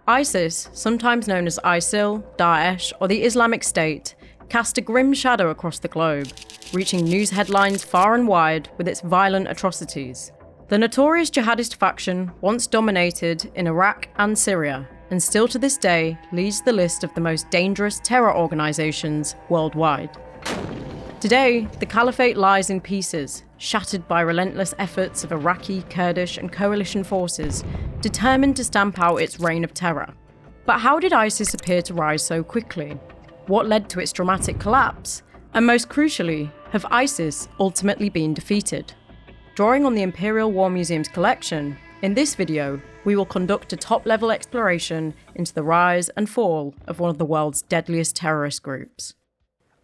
ISIS, sometimes known as ISIL, Daesh, or the Islamic State, cast a grim shadow across the globe, reaching news headlines far and wide with its violent atrocities. The notorious jihadist faction once dominated in Iraq and Syria, and still to this day leads the list of the most dangerous terror organisations worldwide. Today, the caliphate lies in pieces, shattered by relentless efforts of Iraqi, Kurdish and coalition forces, determined to stamp out its reign of terror. But how did ISIS appear to rise so quickly? What led to its dramatic collapse? And most crucially, have ISIS ultimately been defeated? Drawing on the Imperial War Museum's collection, in this video, we will conduct a top-level exploration into the rise and fall of one of the world's deadliest terrorist groups.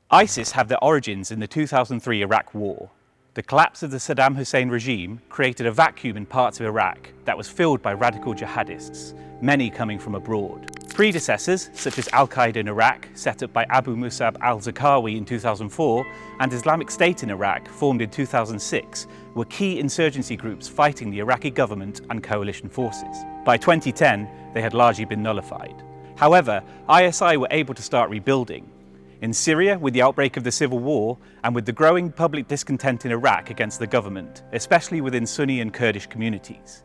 ISIS have their origins in the 2003 Iraq War. The collapse of the Saddam Hussein regime created a vacuum in parts of Iraq that was filled by radical jihadists, many coming from abroad. Predecessors, such as Al-Qaeda in Iraq, set up by Abu Musab al-Zarqawi in 2004, and Islamic State in Iraq, formed in 2006, were key insurgency groups fighting the Iraqi government and coalition forces. By 2010, they had largely been nullified. However, ISI were able to start rebuilding. In Syria, with the outbreak of the civil war, and with the growing public discontent in Iraq against the government, especially within Sunni and Kurdish communities,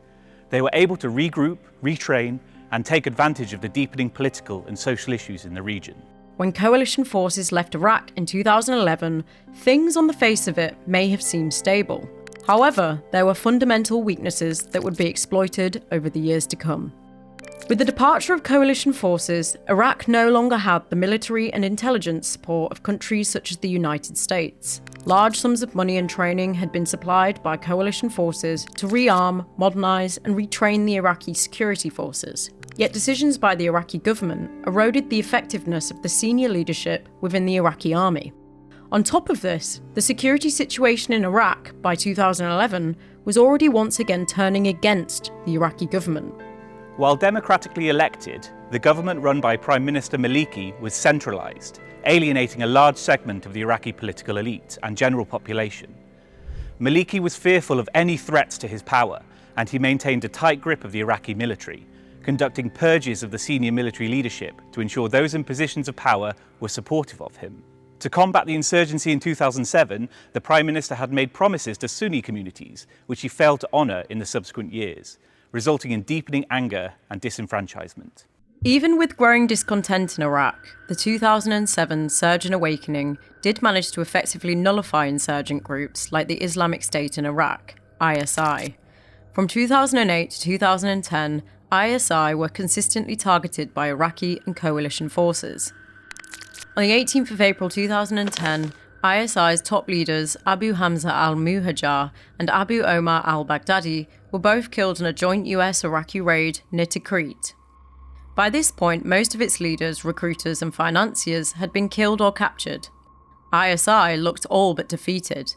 they were able to regroup, retrain, and take advantage of the deepening political and social issues in the region. When coalition forces left Iraq in 2011, things on the face of it may have seemed stable. However, there were fundamental weaknesses that would be exploited over the years to come. With the departure of coalition forces, Iraq no longer had the military and intelligence support of countries such as the United States. Large sums of money and training had been supplied by coalition forces to rearm, modernise and retrain the Iraqi security forces. Yet decisions by the Iraqi government eroded the effectiveness of the senior leadership within the Iraqi army. On top of this, the security situation in Iraq by 2011 was already once again turning against the Iraqi government. While democratically elected, the government run by Prime Minister Maliki was centralised, alienating a large segment of the Iraqi political elite and general population. Maliki was fearful of any threats to his power, and he maintained a tight grip of the Iraqi military, conducting purges of the senior military leadership to ensure those in positions of power were supportive of him. To combat the insurgency in 2007, the Prime Minister had made promises to Sunni communities, which he failed to honour in the subsequent years, resulting in deepening anger and disenfranchisement. Even with growing discontent in Iraq, the 2007 Surge and Awakening did manage to effectively nullify insurgent groups like the Islamic State in Iraq, ISI. From 2008 to 2010, ISI were consistently targeted by Iraqi and coalition forces. On the 18th of April 2010, ISI's top leaders Abu Hamza al-Muhajir and Abu Omar al-Baghdadi were both killed in a joint US-Iraqi raid near Tikrit. By this point, most of its leaders, recruiters and financiers had been killed or captured. ISI looked all but defeated.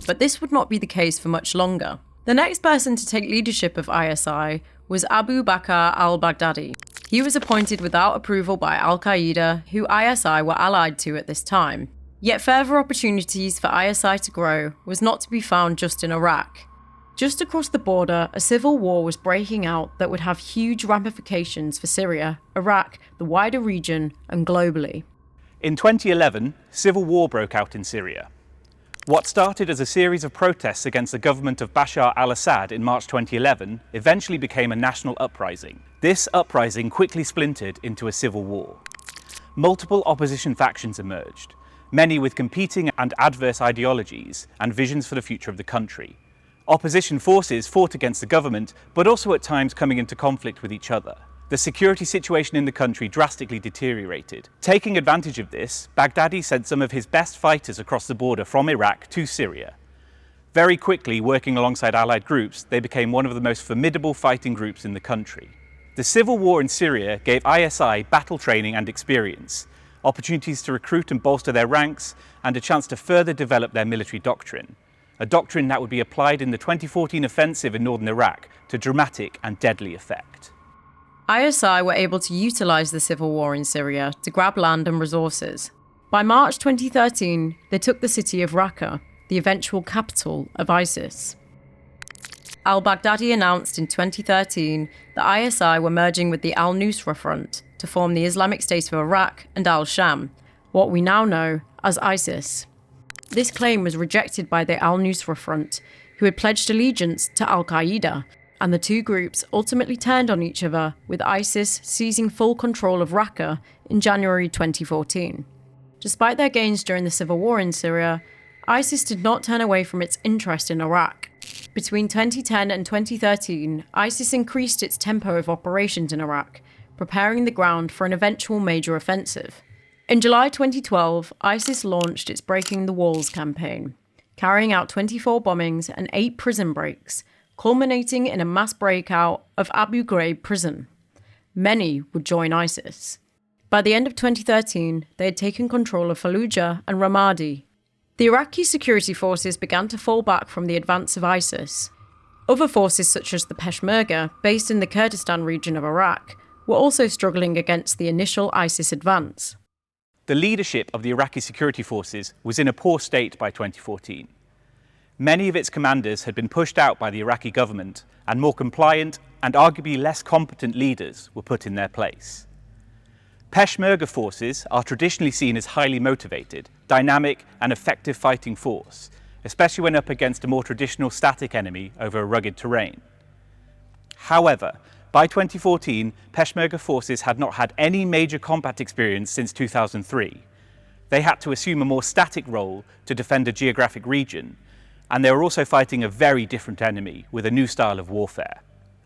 But this would not be the case for much longer. The next person to take leadership of ISI was Abu Bakr al-Baghdadi. He was appointed without approval by Al-Qaeda, who ISI were allied to at this time. Yet further opportunities for ISI to grow was not to be found just in Iraq. Just across the border, a civil war was breaking out that would have huge ramifications for Syria, Iraq, the wider region, and globally. In 2011, civil war broke out in Syria. What started as a series of protests against the government of Bashar al-Assad in March 2011 eventually became a national uprising. This uprising quickly splintered into a civil war. Multiple opposition factions emerged, many with competing and adverse ideologies and visions for the future of the country. Opposition forces fought against the government, but also at times coming into conflict with each other. The security situation in the country drastically deteriorated. Taking advantage of this, Baghdadi sent some of his best fighters across the border from Iraq to Syria. Very quickly, working alongside allied groups, they became one of the most formidable fighting groups in the country. The civil war in Syria gave ISI battle training and experience, opportunities to recruit and bolster their ranks, and a chance to further develop their military doctrine. A doctrine that would be applied in the 2014 offensive in northern Iraq to dramatic and deadly effect. ISI were able to utilise the civil war in Syria to grab land and resources. By March 2013, they took the city of Raqqa, the eventual capital of ISIS. al-Baghdadi announced in 2013 that ISI were merging with the al-Nusra Front to form the Islamic State of Iraq and al-Sham, what we now know as ISIS. This claim was rejected by the al-Nusra Front, who had pledged allegiance to al-Qaeda, and the two groups ultimately turned on each other, with ISIS seizing full control of Raqqa in January 2014. Despite their gains during the civil war in Syria, ISIS did not turn away from its interest in Iraq. Between 2010 and 2013, ISIS increased its tempo of operations in Iraq, preparing the ground for an eventual major offensive. In July 2012, ISIS launched its Breaking the Walls campaign, carrying out 24 bombings and 8 prison breaks, culminating in a mass breakout of Abu Ghraib prison. Many would join ISIS. By the end of 2013, they had taken control of Fallujah and Ramadi. The Iraqi security forces began to fall back from the advance of ISIS. Other forces such as the Peshmerga, based in the Kurdistan region of Iraq, were also struggling against the initial ISIS advance. The leadership of the Iraqi security forces was in a poor state by 2014. Many of its commanders had been pushed out by the Iraqi government, and more compliant and arguably less competent leaders were put in their place. Peshmerga forces are traditionally seen as highly motivated, dynamic and effective fighting force, especially when up against a more traditional static enemy over a rugged terrain. However, by 2014, Peshmerga forces had not had any major combat experience since 2003. They had to assume a more static role to defend a geographic region, and they were also fighting a very different enemy with a new style of warfare.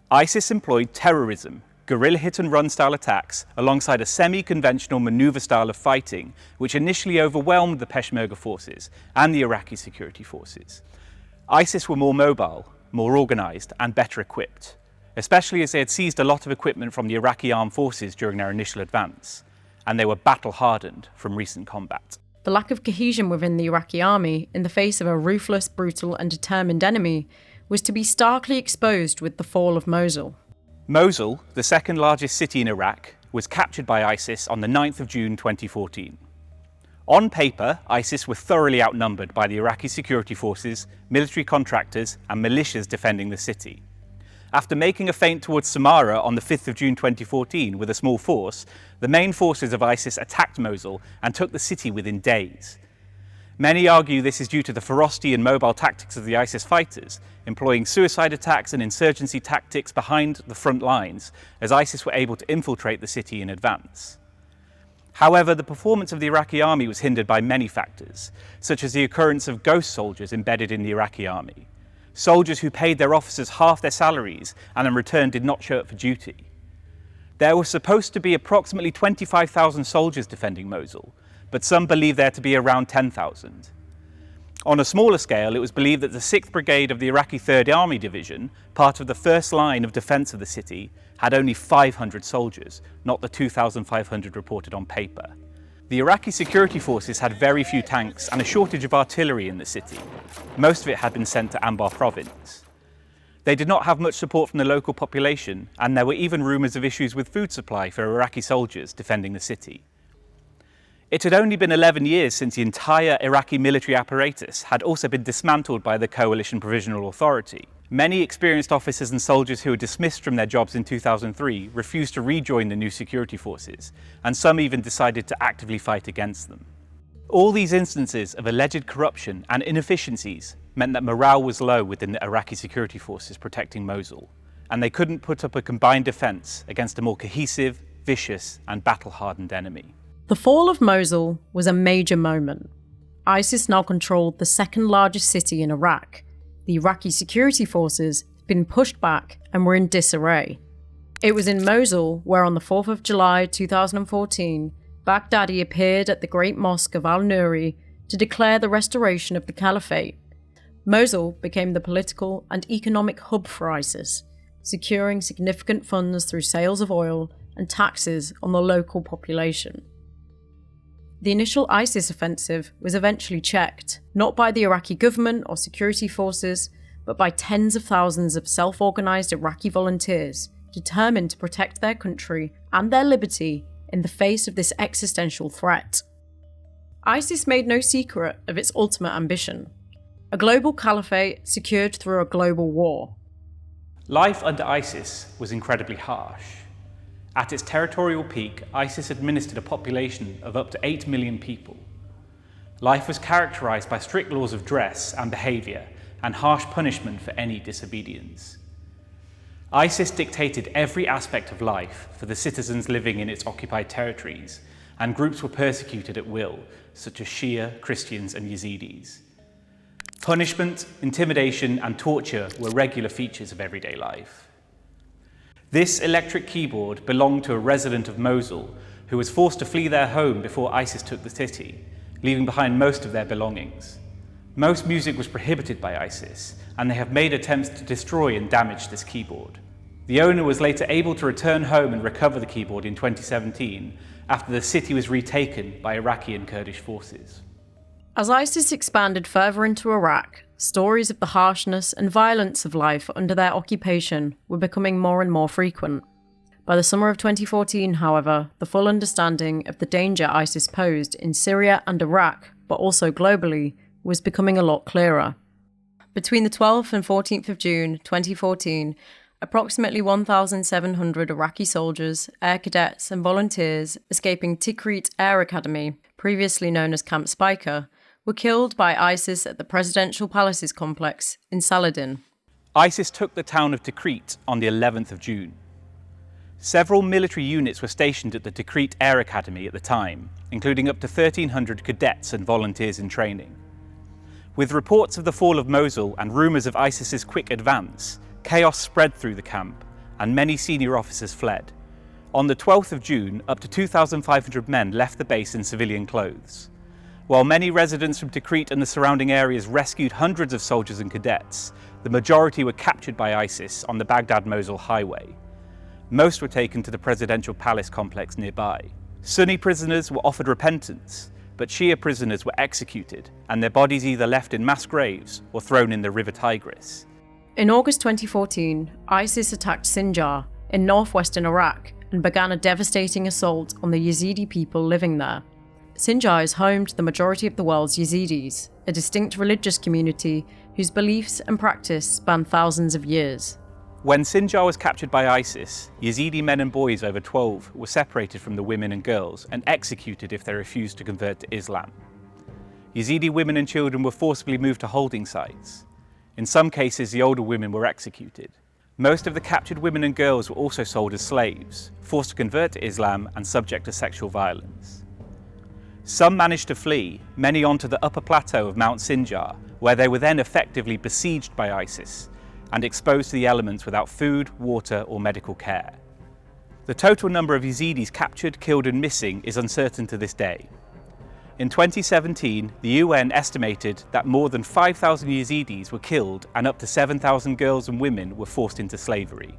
ISIS employed terrorism, guerrilla hit-and-run style attacks alongside a semi-conventional maneuver style of fighting, which initially overwhelmed the Peshmerga forces and the Iraqi security forces. ISIS were more mobile, more organised and better equipped, especially as they had seized a lot of equipment from the Iraqi armed forces during their initial advance, and they were battle-hardened from recent combat. The lack of cohesion within the Iraqi army in the face of a ruthless, brutal and determined enemy was to be starkly exposed with the fall of Mosul. Mosul, the second largest city in Iraq, was captured by ISIS on the 9th of June 2014. On paper, ISIS were thoroughly outnumbered by the Iraqi security forces, military contractors and militias defending the city. After making a feint towards Samarra on the 5th of June 2014 with a small force, the main forces of ISIS attacked Mosul and took the city within days. Many argue this is due to the ferocity and mobile tactics of the ISIS fighters, employing suicide attacks and insurgency tactics behind the front lines, as ISIS were able to infiltrate the city in advance. However, the performance of the Iraqi army was hindered by many factors, such as the occurrence of ghost soldiers embedded in the Iraqi army, soldiers who paid their officers half their salaries and in return did not show up for duty. There were supposed to be approximately 25,000 soldiers defending Mosul, but some believe there to be around 10,000. On a smaller scale, it was believed that the 6th Brigade of the Iraqi 3rd Army Division, part of the first line of defence of the city, had only 500 soldiers, not the 2,500 reported on paper. The Iraqi security forces had very few tanks and a shortage of artillery in the city. Most of it had been sent to Anbar province. They did not have much support from the local population, and there were even rumours of issues with food supply for Iraqi soldiers defending the city. It had only been 11 years since the entire Iraqi military apparatus had also been dismantled by the Coalition Provisional Authority. Many experienced officers and soldiers who were dismissed from their jobs in 2003 refused to rejoin the new security forces, and some even decided to actively fight against them. All these instances of alleged corruption and inefficiencies meant that morale was low within the Iraqi security forces protecting Mosul, and they couldn't put up a combined defence against a more cohesive, vicious and battle-hardened enemy. The fall of Mosul was a major moment. ISIS now controlled the second largest city in Iraq. The Iraqi security forces had been pushed back and were in disarray. It was in Mosul where on the 4th of July 2014, Baghdadi appeared at the Great Mosque of Al-Nuri to declare the restoration of the caliphate. Mosul became the political and economic hub for ISIS, securing significant funds through sales of oil and taxes on the local population. The initial ISIS offensive was eventually checked, not by the Iraqi government or security forces, but by tens of thousands of self-organised Iraqi volunteers determined to protect their country and their liberty in the face of this existential threat. ISIS made no secret of its ultimate ambition: a global caliphate secured through a global war. Life under ISIS was incredibly harsh. At its territorial peak, ISIS administered a population of up to 8 million people. Life was characterized by strict laws of dress and behavior, and harsh punishment for any disobedience. ISIS dictated every aspect of life for the citizens living in its occupied territories, and groups were persecuted at will, such as Shia, Christians, and Yazidis. Punishment, intimidation, and torture were regular features of everyday life. This electric keyboard belonged to a resident of Mosul who was forced to flee their home before ISIS took the city, leaving behind most of their belongings. Most music was prohibited by ISIS, and they have made attempts to destroy and damage this keyboard. The owner was later able to return home and recover the keyboard in 2017 after the city was retaken by Iraqi and Kurdish forces. As ISIS expanded further into Iraq, stories of the harshness and violence of life under their occupation were becoming more and more frequent. By the summer of 2014, however, the full understanding of the danger ISIS posed in Syria and Iraq, but also globally, was becoming a lot clearer. Between the 12th and 14th of June 2014, approximately 1,700 Iraqi soldiers, air cadets and volunteers escaping Tikrit Air Academy, previously known as Camp Speicher, were killed by ISIS at the Presidential Palaces complex in Saladin. ISIS took the town of Tikrit on the 11th of June. Several military units were stationed at the Tikrit Air Academy at the time, including up to 1,300 cadets and volunteers in training. With reports of the fall of Mosul and rumours of ISIS's quick advance, chaos spread through the camp, and many senior officers fled. On the 12th of June, up to 2,500 men left the base in civilian clothes. While many residents from Tikrit and the surrounding areas rescued hundreds of soldiers and cadets, the majority were captured by ISIS on the Baghdad-Mosul highway. Most were taken to the presidential palace complex nearby. Sunni prisoners were offered repentance, but Shia prisoners were executed, and their bodies either left in mass graves or thrown in the river Tigris. In August 2014, ISIS attacked Sinjar in northwestern Iraq and began a devastating assault on the Yazidi people living there. Sinjar is home to the majority of the world's Yazidis, a distinct religious community whose beliefs and practice span thousands of years. When Sinjar was captured by ISIS, Yazidi men and boys over 12 were separated from the women and girls and executed if they refused to convert to Islam. Yazidi women and children were forcibly moved to holding sites. In some cases, the older women were executed. Most of the captured women and girls were also sold as slaves, forced to convert to Islam and subject to sexual violence. Some managed to flee, many onto the upper plateau of Mount Sinjar, where they were then effectively besieged by ISIS and exposed to the elements without food, water, or medical care. The total number of Yazidis captured, killed, and missing is uncertain to this day. In 2017, the UN estimated that more than 5,000 Yazidis were killed and up to 7,000 girls and women were forced into slavery.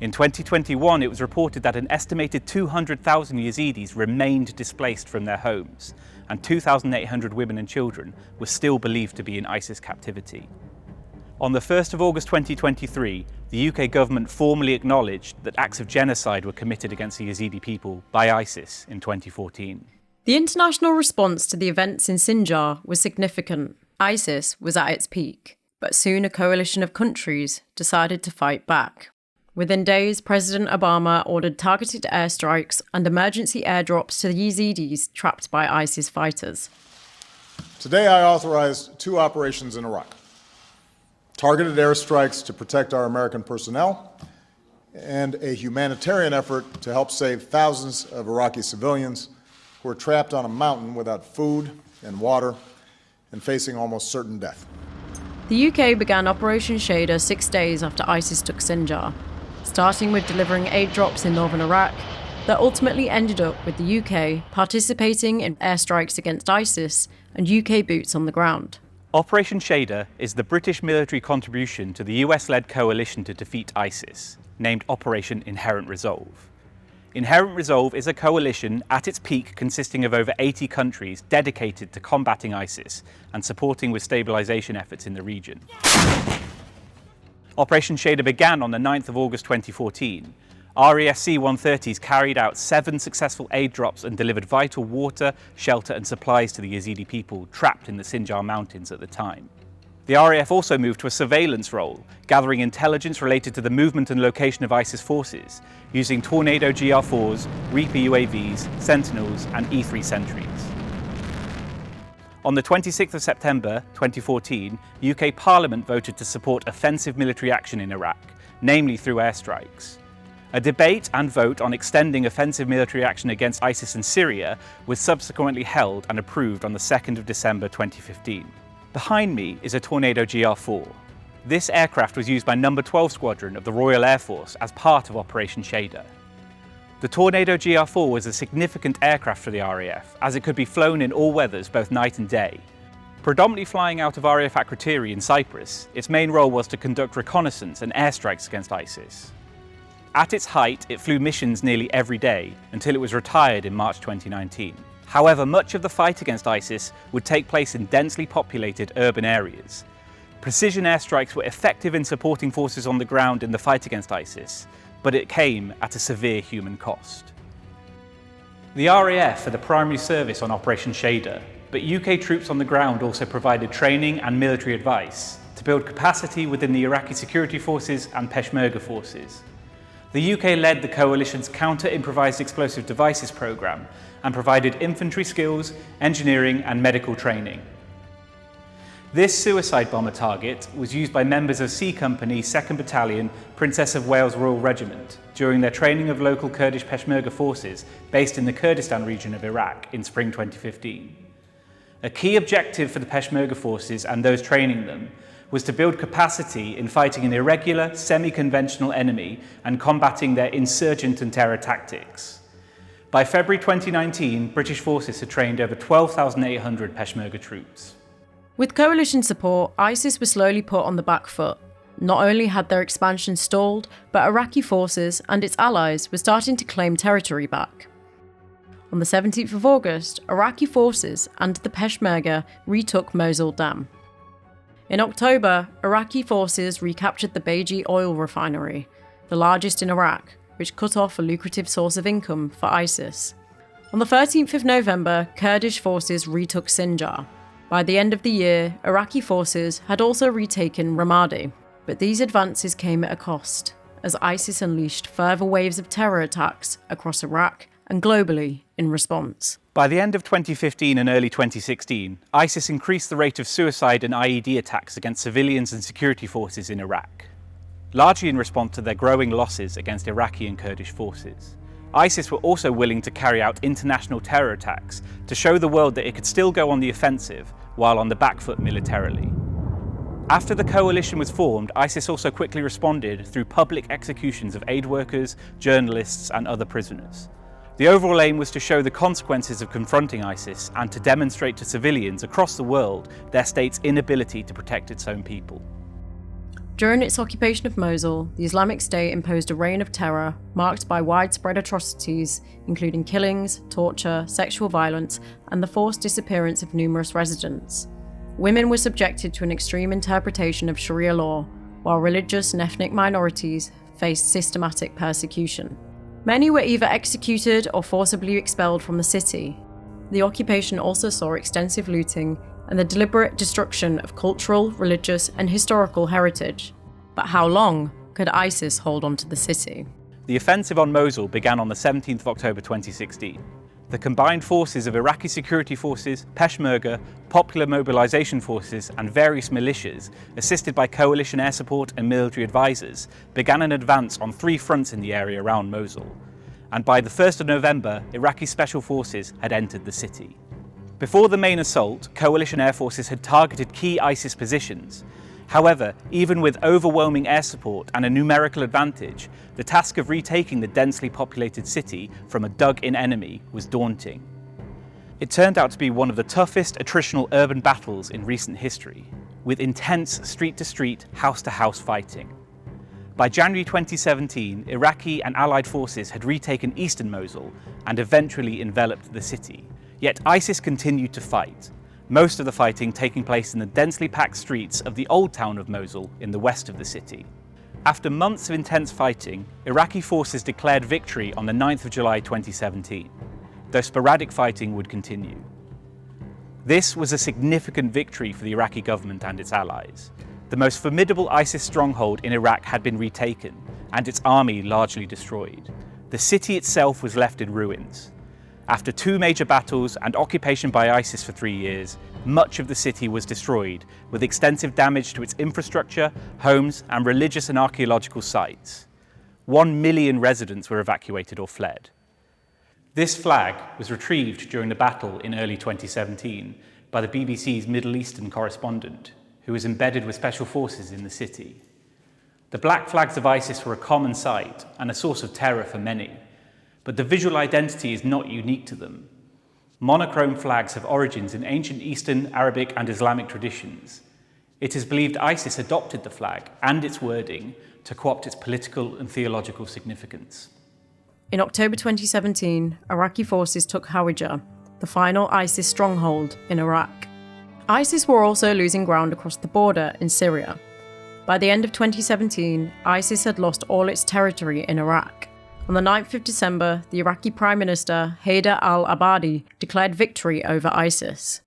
In 2021, it was reported that an estimated 200,000 Yazidis remained displaced from their homes, and 2,800 women and children were still believed to be in ISIS captivity. On the 1st of August 2023, the UK government formally acknowledged that acts of genocide were committed against the Yazidi people by ISIS in 2014. The international response to the events in Sinjar was significant. ISIS was at its peak, but soon a coalition of countries decided to fight back. Within days, President Obama ordered targeted airstrikes and emergency airdrops to the Yazidis trapped by ISIS fighters. Today I authorized 2 operations in Iraq. Targeted airstrikes to protect our American personnel, and a humanitarian effort to help save thousands of Iraqi civilians who are trapped on a mountain without food and water and facing almost certain death. The UK began Operation Shader 6 days after ISIS took Sinjar, starting with delivering aid drops in northern Iraq that ultimately ended up with the UK participating in airstrikes against ISIS and UK boots on the ground. Operation Shader is the British military contribution to the US-led coalition to defeat ISIS, named Operation Inherent Resolve. Inherent Resolve is a coalition at its peak consisting of over 80 countries dedicated to combating ISIS and supporting with stabilisation efforts in the region. Operation Shader began on the 9th of August 2014. RESC 130s carried out 7 successful aid drops and delivered vital water, shelter and supplies to the Yazidi people trapped in the Sinjar mountains at the time. The RAF also moved to a surveillance role, gathering intelligence related to the movement and location of ISIS forces, using Tornado GR4s, Reaper UAVs, Sentinels, and E3 sentries. On the 26th of September 2014, UK Parliament voted to support offensive military action in Iraq, namely through airstrikes. A debate and vote on extending offensive military action against ISIS in Syria was subsequently held and approved on the 2nd of December 2015. Behind me is a Tornado GR4. This aircraft was used by No. 12 Squadron of the Royal Air Force as part of Operation Shader. The Tornado GR4 was a significant aircraft for the RAF, as it could be flown in all weathers, both night and day. Predominantly flying out of RAF Akrotiri in Cyprus, its main role was to conduct reconnaissance and airstrikes against ISIS. At its height, it flew missions nearly every day, until it was retired in March 2019. However, much of the fight against ISIS would take place in densely populated urban areas. Precision airstrikes were effective in supporting forces on the ground in the fight against ISIS, but it came at a severe human cost. The RAF had the primary service on Operation Shader, but UK troops on the ground also provided training and military advice to build capacity within the Iraqi security forces and peshmerga forces. The UK led the coalition's counter-improvised explosive devices programme and provided infantry skills, engineering and medical training. This suicide bomber target was used by members of C Company 2nd Battalion, Princess of Wales Royal Regiment, during their training of local Kurdish peshmerga forces based in the Kurdistan region of Iraq in spring 2015. A key objective for the peshmerga forces and those training them was to build capacity in fighting an irregular, semi-conventional enemy and combating their insurgent and terror tactics. By February 2019, British forces had trained over 12,800 peshmerga troops. With coalition support, ISIS was slowly put on the back foot. Not only had their expansion stalled, but Iraqi forces and its allies were starting to claim territory back. On the 17th of August, Iraqi forces and the Peshmerga retook Mosul Dam. In October, Iraqi forces recaptured the Beji oil refinery, the largest in Iraq, which cut off a lucrative source of income for ISIS. On the 13th of November, Kurdish forces retook Sinjar. By the end of the year, Iraqi forces had also retaken Ramadi, but these advances came at a cost, as ISIS unleashed further waves of terror attacks across Iraq and globally in response. By the end of 2015 and early 2016, ISIS increased the rate of suicide and IED attacks against civilians and security forces in Iraq, largely in response to their growing losses against Iraqi and Kurdish forces. ISIS were also willing to carry out international terror attacks to show the world that it could still go on the offensive while on the back foot militarily. After the coalition was formed, ISIS also quickly responded through public executions of aid workers, journalists, and other prisoners. The overall aim was to show the consequences of confronting ISIS and to demonstrate to civilians across the world their state's inability to protect its own people. During its occupation of Mosul, the Islamic State imposed a reign of terror marked by widespread atrocities, including killings, torture, sexual violence, and the forced disappearance of numerous residents. Women were subjected to an extreme interpretation of Sharia law, while religious and ethnic minorities faced systematic persecution. Many were either executed or forcibly expelled from the city. The occupation also saw extensive looting and the deliberate destruction of cultural, religious, and historical heritage. But how long could ISIS hold on to the city? The offensive on Mosul began on the 17th of October 2016. The combined forces of Iraqi security forces, Peshmerga, popular mobilization forces, and various militias, assisted by coalition air support and military advisors, began an advance on 3 fronts in the area around Mosul. And by the 1st of November, Iraqi special forces had entered the city. Before the main assault, coalition air forces had targeted key ISIS positions. However, even with overwhelming air support and a numerical advantage, the task of retaking the densely populated city from a dug-in enemy was daunting. It turned out to be one of the toughest attritional urban battles in recent history, with intense street-to-street, house-to-house fighting. By January 2017, Iraqi and allied forces had retaken eastern Mosul and eventually enveloped the city. Yet ISIS continued to fight, most of the fighting taking place in the densely packed streets of the old town of Mosul in the west of the city. After months of intense fighting, Iraqi forces declared victory on the 9th of July 2017, though sporadic fighting would continue. This was a significant victory for the Iraqi government and its allies. The most formidable ISIS stronghold in Iraq had been retaken, and its army largely destroyed. The city itself was left in ruins. After 2 major battles and occupation by ISIS for 3 years, much of the city was destroyed, with extensive damage to its infrastructure, homes, and religious and archaeological sites. 1 million residents were evacuated or fled. This flag was retrieved during the battle in early 2017 by the BBC's Middle Eastern correspondent, who was embedded with special forces in the city. The black flags of ISIS were a common sight and a source of terror for many, but the visual identity is not unique to them. Monochrome flags have origins in ancient Eastern, Arabic, and Islamic traditions. It is believed ISIS adopted the flag and its wording to co-opt its political and theological significance. In October 2017, Iraqi forces took Hawija, the final ISIS stronghold in Iraq. ISIS were also losing ground across the border in Syria. By the end of 2017, ISIS had lost all its territory in Iraq. On the 9th of December, the Iraqi Prime Minister Haider al-Abadi declared victory over ISIS.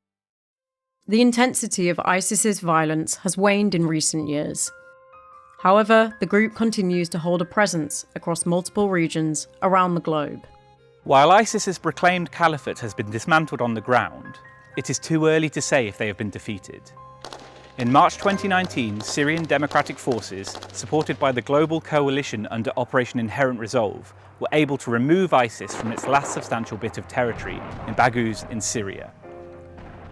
The intensity of ISIS's violence has waned in recent years. However, the group continues to hold a presence across multiple regions around the globe. While ISIS's proclaimed caliphate has been dismantled on the ground, it is too early to say if they have been defeated. In March 2019, Syrian Democratic Forces, supported by the global coalition under Operation Inherent Resolve, were able to remove ISIS from its last substantial bit of territory in Baghouz in Syria.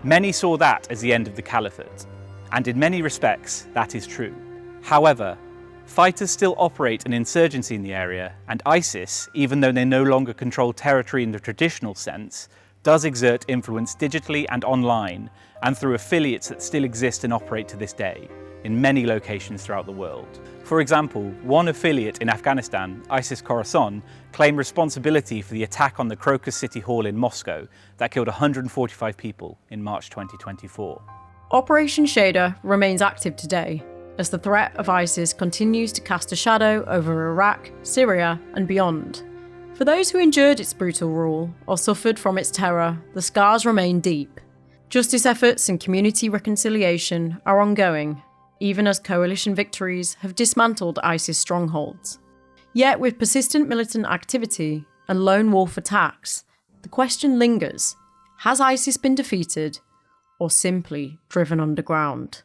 Many saw that as the end of the caliphate, and in many respects, that is true. However, fighters still operate an insurgency in the area, and ISIS, even though they no longer control territory in the traditional sense, does exert influence digitally and online, and through affiliates that still exist and operate to this day, in many locations throughout the world. For example, one affiliate in Afghanistan, ISIS Khorasan, claimed responsibility for the attack on the Crocus City Hall in Moscow that killed 145 people in March 2024. Operation Shader remains active today, as the threat of ISIS continues to cast a shadow over Iraq, Syria, and beyond. For those who endured its brutal rule or suffered from its terror, the scars remain deep. Justice efforts and community reconciliation are ongoing, even as coalition victories have dismantled ISIS strongholds. Yet with persistent militant activity and lone wolf attacks, the question lingers: has ISIS been defeated or simply driven underground?